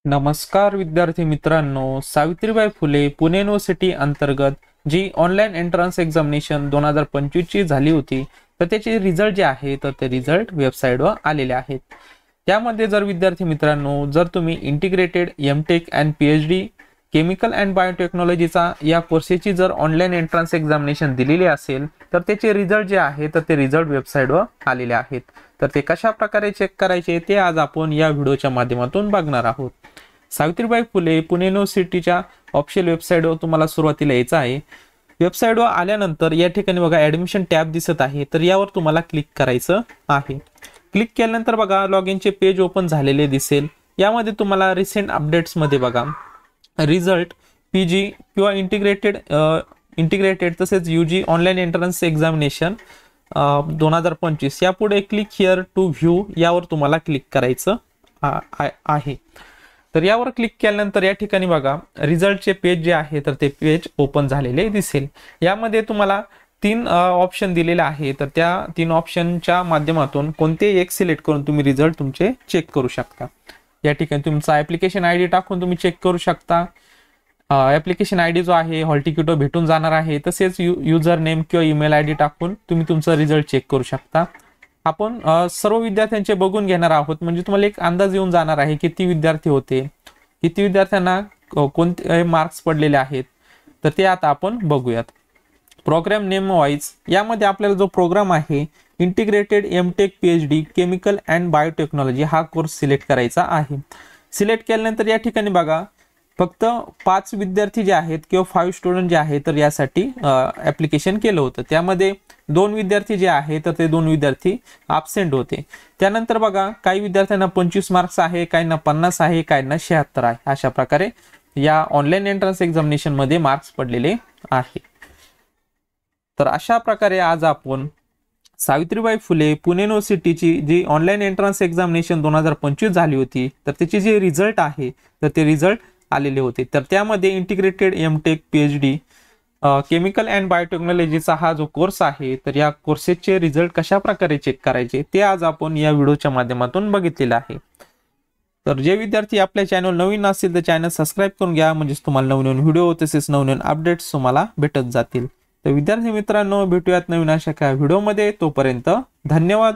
नमस्कार विद्यार्थी मित्रांनो, सावित्रीबाई फुले पुणे युनिव्हर्सिटी अंतर्गत जी ऑनलाईन एंट्रन्स एक्झामिनेशन 2025 ची झाली होती, तर त्याचे रिझल्ट जे आहे तर ते रिझल्ट वेबसाईटवर आलेले आहेत। त्यामध्ये जर विद्यार्थी मित्रांनो, जर तुम्ही integrated MTech and PhD chemical and बायोटेक्नॉलॉजीचा या कोर्सेसची जर ऑनलाईन एंट्रन्स एक्झामिनेशन दिलेली असेल, तर त्याचे रिझल्ट जे आहे तर ते रिझल्ट वेबसाईटवर आलेले आहेत। तर ते कशा प्रकारे चेक करायचे ते आज आपण या व्हिडिओच्या माध्यमातून बघणार आहोत। सावित्रीबाई फुले पुणे युनिव्हर्सिटीच्या ऑफिशियल वेबसाईटवर तुम्हाला सुरुवातीला यायचं आहे। वेबसाईटवर आल्यानंतर या ठिकाणी बघा ॲडमिशन टॅब दिसत आहे, तर यावर तुम्हाला क्लिक करायचं आहे। क्लिक केल्यानंतर बघा लॉगिनचे पेज ओपन झालेले दिसेल। यामध्ये तुम्हाला रिसेंट अपडेट्स मध्ये बघा रिझल्ट पीजी किंवा इंटिग्रेटेड तसेच यूजी ऑनलाईन एंट्रन्स एक्झामिनेशन 2025 यापुढे क्लिक हिअर टू व्ह्यू यावर तुम्हाला क्लिक करायचं आहे। तर यावर क्लिक केल्यानंतर या ठिकाणी बघा रिझल्टचे पेज जे आहे तर ते पेज ओपन झालेले दिसेल। यामध्ये तुम्हाला 3 ऑप्शन दिलेले आहे, तर त्या 3 ऑप्शनच्या माध्यमातून कोणतेही एक सिलेक्ट करून तुम्ही रिझल्ट तुमचे चेक करू शकता। या ठिकाणी तुमचा ॲप्लिकेशन आयडी टाकून तुम्ही चेक करू शकता। ॲप्लिकेशन आयडी जो आहे हॉल तिकीटवर भेटून जाणार आहे, तसेच युजर नेम किंवा ईमेल आयडी टाकून तुम्ही तुमचा रिझल्ट चेक करू शकता। आपण सर्व विद्यार्थ्यांचे बघून घेणार आहोत, म्हणजे तुम्हाला एक अंदाज येऊन जाणार आहे किती विद्यार्थी होते, किती विद्यार्थ्यांना कोणते मार्क्स पडलेले आहेत। तर ते आता आपण बघूयात। प्रोग्राम नेम वाईज यामध्ये आपल्याला जो प्रोग्राम आहे integrated MTech PhD chemical and biotechnology हा कोर्स सिलेक्ट करायचा आहे। सिलेक्ट केल्यानंतर या ठिकाणी बघा फक्त 5 विद्यार्थी जे आहेत किंवा 5 स्टुडंट जे आहेत तर यासाठी ॲप्लिकेशन केलं होतं। त्यामध्ये 2 विद्यार्थी जे आहेत तर ते 2 विद्यार्थी ॲब्सेंट होते। त्यानंतर बघा काही विद्यार्थ्यांना 25 मार्क्स आहे, काहींना 50 आहे, काहींना 76 आहे। अशा प्रकारे या ऑनलाईन एंट्रन्स एक्झामिनेशन मध्ये मार्क्स पडलेले आहे। तर अशा प्रकारे आज आपण सावित्रीबाई फुले पुणे युनिव्हर्सिटीची जी ऑनलाईन एंट्रन्स एक्झामिनेशन 2025 झाली होती, तर त्याचे जे रिझल्ट आहे तर ते रिझल्ट आलेले होते। तर त्यामध्ये integrated MTech PhD chemical and बायोटेक्नॉलॉजीचा हा जो कोर्स आहे, तर या कोर्सेसचे रिझल्ट कशा प्रकारे चेक करायचे ते आज आपण या व्हिडिओच्या माध्यमातून बघितलेलं आहे। तर जे विद्यार्थी आपल्या चॅनल नवीन असेल तर चॅनल सबस्क्राईब करून घ्या, म्हणजे तुम्हाला नवनवीन व्हिडिओ तसेच नवनवीन अपडेट्स तुम्हाला भेटत जातील। तर विद्यार्थी मित्रांनो, भेटूयात नवीन अशा काही व्हिडिओमध्ये। तोपर्यंत धन्यवाद।